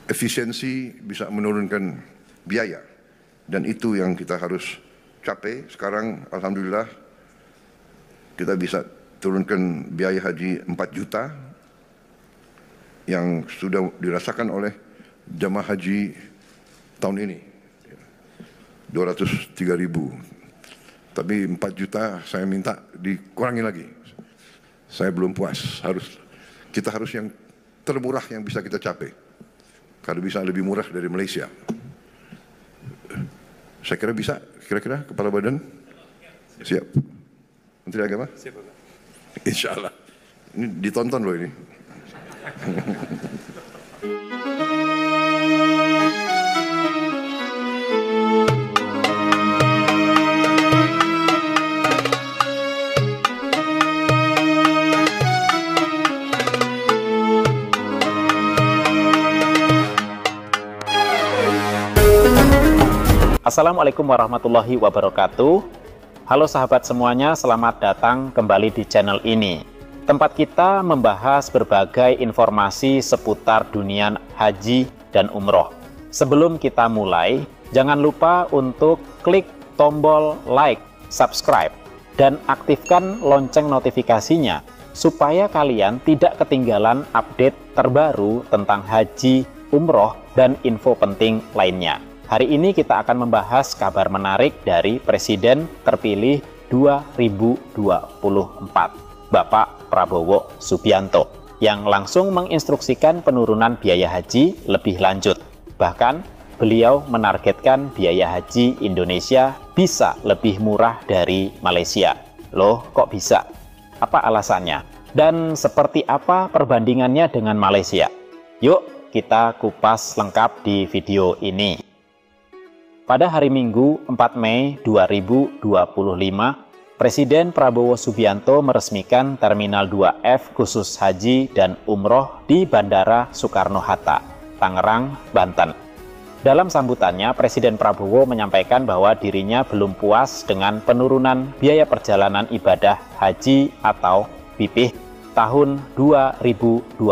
efisiensi, bisa menurunkan biaya. Dan itu yang kita harus capai. Sekarang alhamdulillah kita bisa turunkan biaya haji 4 juta yang sudah dirasakan oleh jemaah haji tahun ini. 203.000. Tapi 4 juta saya minta dikurangi lagi. Saya belum puas. Kita harus yang termurah yang bisa kita capai. Kalau bisa lebih murah dari Malaysia. Saya kira bisa, kira-kira Kepala Badan? Siap. Menteri Agama? Siap, Pak. Insya Allah. Ini ditonton loh ini. Assalamualaikum warahmatullahi wabarakatuh. Halo sahabat semuanya, selamat datang kembali di channel ini. Tempat kita membahas berbagai informasi seputar dunia haji dan umroh. Sebelum kita mulai, jangan lupa untuk klik tombol like, subscribe, dan aktifkan lonceng notifikasinya supaya kalian tidak ketinggalan update terbaru tentang haji, umroh, dan info penting lainnya. Hari ini kita akan membahas kabar menarik dari Presiden terpilih 2024, Bapak Prabowo Subianto, yang langsung menginstruksikan penurunan biaya haji lebih lanjut. Bahkan, beliau menargetkan biaya haji Indonesia bisa lebih murah dari Malaysia. Loh, kok bisa? Apa alasannya? Dan seperti apa perbandingannya dengan Malaysia? Yuk, kita kupas lengkap di video ini. Pada hari Minggu 4 Mei 2025, Presiden Prabowo Subianto meresmikan Terminal 2F khusus haji dan umroh di Bandara Soekarno-Hatta, Tangerang, Banten. Dalam sambutannya, Presiden Prabowo menyampaikan bahwa dirinya belum puas dengan penurunan biaya perjalanan ibadah haji atau BPIH tahun 2025.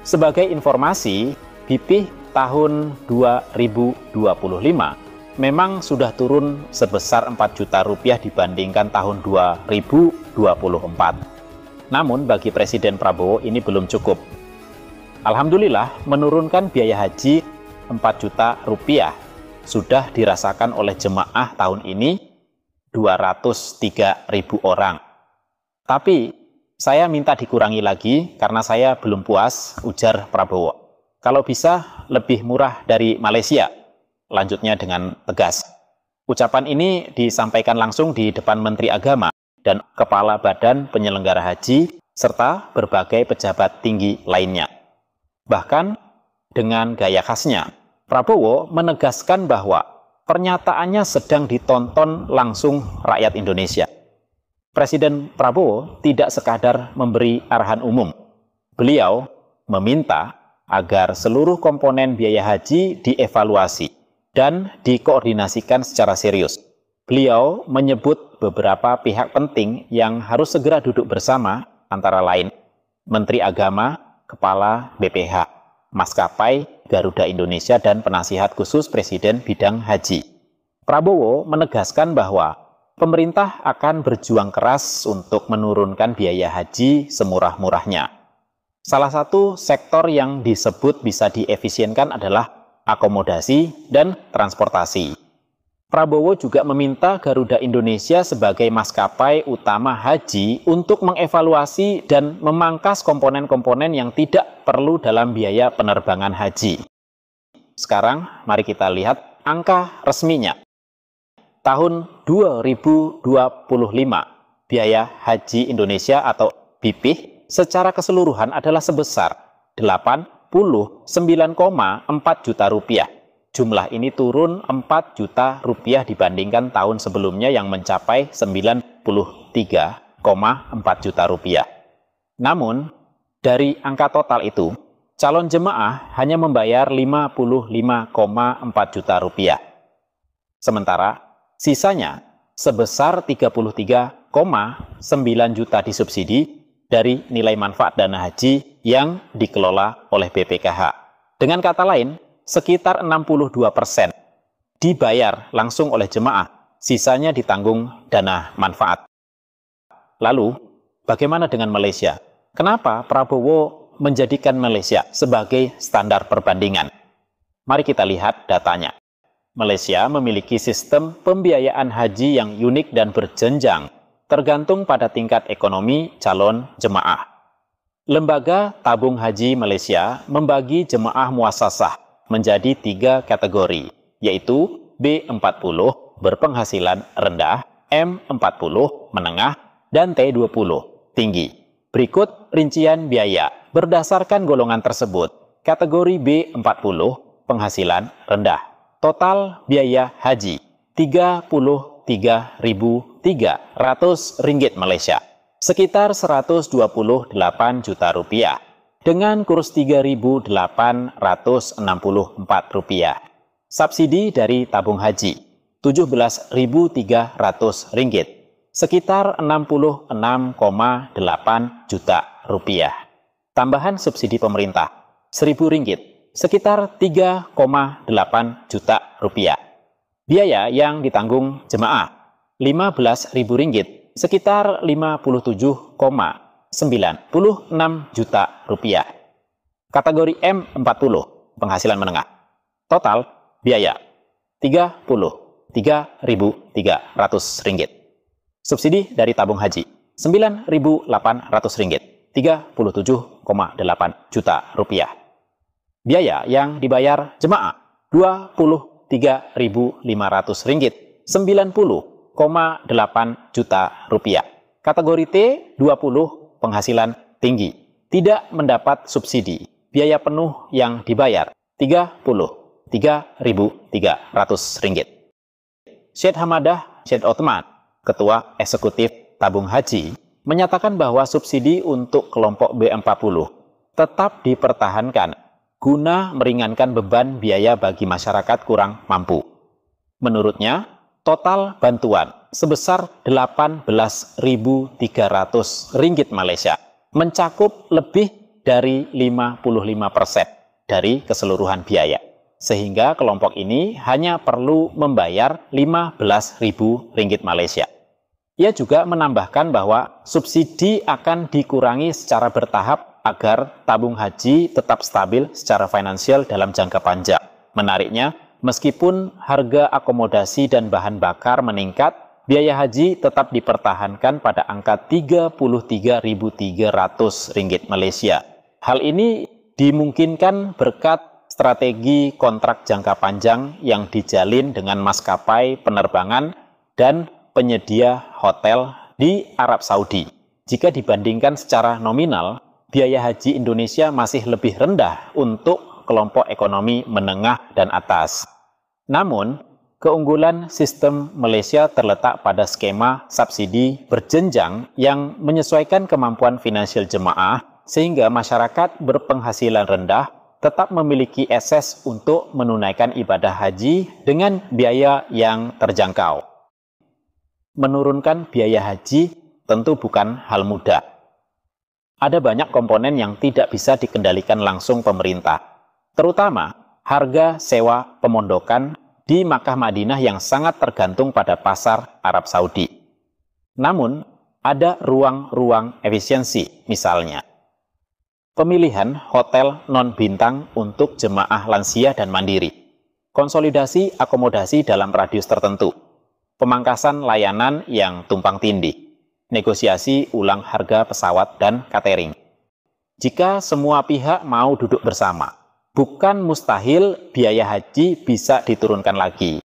Sebagai informasi, BPIH tahun 2025 memang sudah turun sebesar 4 juta rupiah dibandingkan tahun 2024. Namun bagi Presiden Prabowo ini belum cukup. Alhamdulillah menurunkan biaya haji 4 juta rupiah sudah dirasakan oleh jemaah tahun ini 203.000 orang. Tapi saya minta dikurangi lagi karena saya belum puas, ujar Prabowo. Kalau bisa lebih murah dari Malaysia, lanjutnya dengan tegas. Ucapan ini disampaikan langsung di depan Menteri Agama dan Kepala Badan Penyelenggara Haji, serta berbagai pejabat tinggi lainnya. Bahkan dengan gaya khasnya, Prabowo menegaskan bahwa pernyataannya sedang ditonton langsung rakyat Indonesia. Presiden Prabowo tidak sekadar memberi arahan umum. Beliau meminta agar seluruh komponen biaya haji dievaluasi dan dikoordinasikan secara serius. Beliau menyebut beberapa pihak penting yang harus segera duduk bersama, antara lain Menteri Agama, Kepala BPH, Maskapai Garuda Indonesia, dan Penasihat Khusus Presiden Bidang Haji. Prabowo menegaskan bahwa pemerintah akan berjuang keras untuk menurunkan biaya haji semurah-murahnya. Salah satu sektor yang disebut bisa diefisienkan adalah akomodasi dan transportasi. Prabowo juga meminta Garuda Indonesia sebagai maskapai utama haji untuk mengevaluasi dan memangkas komponen-komponen yang tidak perlu dalam biaya penerbangan haji. Sekarang mari kita lihat angka resminya. Tahun 2025, biaya haji Indonesia atau BPIH secara keseluruhan adalah sebesar 89,4 juta rupiah. Jumlah ini turun 4 juta rupiah dibandingkan tahun sebelumnya yang mencapai 93,4 juta rupiah. Namun, dari angka total itu, calon jemaah hanya membayar 55,4 juta rupiah. Sementara, sisanya sebesar 33,9 juta disubsidi dari nilai manfaat dana haji yang dikelola oleh BPKH. Dengan kata lain, sekitar 62% dibayar langsung oleh jemaah, sisanya ditanggung dana manfaat. Lalu, bagaimana dengan Malaysia? Kenapa Prabowo menjadikan Malaysia sebagai standar perbandingan? Mari kita lihat datanya. Malaysia memiliki sistem pembiayaan haji yang unik dan berjenjang, tergantung pada tingkat ekonomi calon jemaah. Lembaga Tabung Haji Malaysia membagi jemaah muasasah menjadi 3 kategori, yaitu B40 berpenghasilan rendah, M40 menengah, dan T20 tinggi. Berikut rincian biaya berdasarkan golongan tersebut. Kategori B40 penghasilan rendah. Total biaya haji Rp33.300 Malaysia, sekitar Rp128 juta dengan kurs Rp3.864. Subsidi dari tabung haji Rp17.300, sekitar Rp66,8 juta. Tambahan subsidi pemerintah Rp1.000, sekitar Rp3,8 juta. Biaya yang ditanggung jemaah Rp15.000, sekitar Rp57,96 juta. Kategori M40 penghasilan menengah. Total biaya Rp33.300. Subsidi dari tabung haji Rp9.800, 37,8 juta. Biaya yang dibayar jemaah Rp23.500, 90,8 juta. Kategori T20 penghasilan tinggi, tidak mendapat subsidi. Biaya penuh yang dibayar Rp33.300. Syed Hamadah Syed Othman, Ketua Eksekutif Tabung Haji, menyatakan bahwa subsidi untuk kelompok B40 tetap dipertahankan guna meringankan beban biaya bagi masyarakat kurang mampu. Menurutnya, total bantuan sebesar Rp18.300 Malaysia mencakup lebih dari 55% dari keseluruhan biaya, sehingga kelompok ini hanya perlu membayar Rp15.000 Malaysia. Ia juga menambahkan bahwa subsidi akan dikurangi secara bertahap agar tabung haji tetap stabil secara finansial dalam jangka panjang. Menariknya, meskipun harga akomodasi dan bahan bakar meningkat, biaya haji tetap dipertahankan pada angka Rp33.300 Malaysia. Hal ini dimungkinkan berkat strategi kontrak jangka panjang yang dijalin dengan maskapai penerbangan dan penyedia hotel di Arab Saudi. Jika dibandingkan secara nominal, biaya haji Indonesia masih lebih rendah untuk kelompok ekonomi menengah dan atas. Namun, keunggulan sistem Malaysia terletak pada skema subsidi berjenjang yang menyesuaikan kemampuan finansial jemaah, sehingga masyarakat berpenghasilan rendah tetap memiliki akses untuk menunaikan ibadah haji dengan biaya yang terjangkau. Menurunkan biaya haji tentu bukan hal mudah. Ada banyak komponen yang tidak bisa dikendalikan langsung pemerintah, terutama harga sewa pemondokan di Makkah Madinah yang sangat tergantung pada pasar Arab Saudi. Namun, ada ruang-ruang efisiensi, misalnya pemilihan hotel non-bintang untuk jemaah lansia dan mandiri, konsolidasi akomodasi dalam radius tertentu, pemangkasan layanan yang tumpang tindih, negosiasi ulang harga pesawat dan catering. Jika semua pihak mau duduk bersama, bukan mustahil biaya haji bisa diturunkan lagi.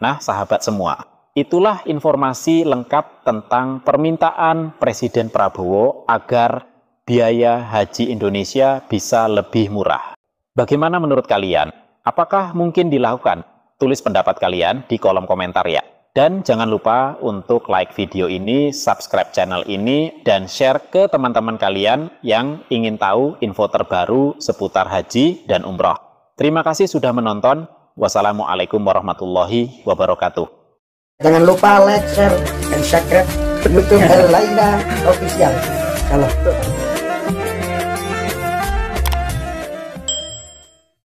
Nah, sahabat semua, itulah informasi lengkap tentang permintaan Presiden Prabowo agar biaya haji Indonesia bisa lebih murah. Bagaimana menurut kalian? Apakah mungkin dilakukan? Tulis pendapat kalian di kolom komentar ya. Dan jangan lupa untuk like video ini, subscribe channel ini, dan share ke teman-teman kalian yang ingin tahu info terbaru seputar haji dan umroh. Terima kasih sudah menonton. Wassalamualaikum warahmatullahi wabarakatuh. Jangan lupa like, share, dan subscribe YouTube Herlaina Official. Kalau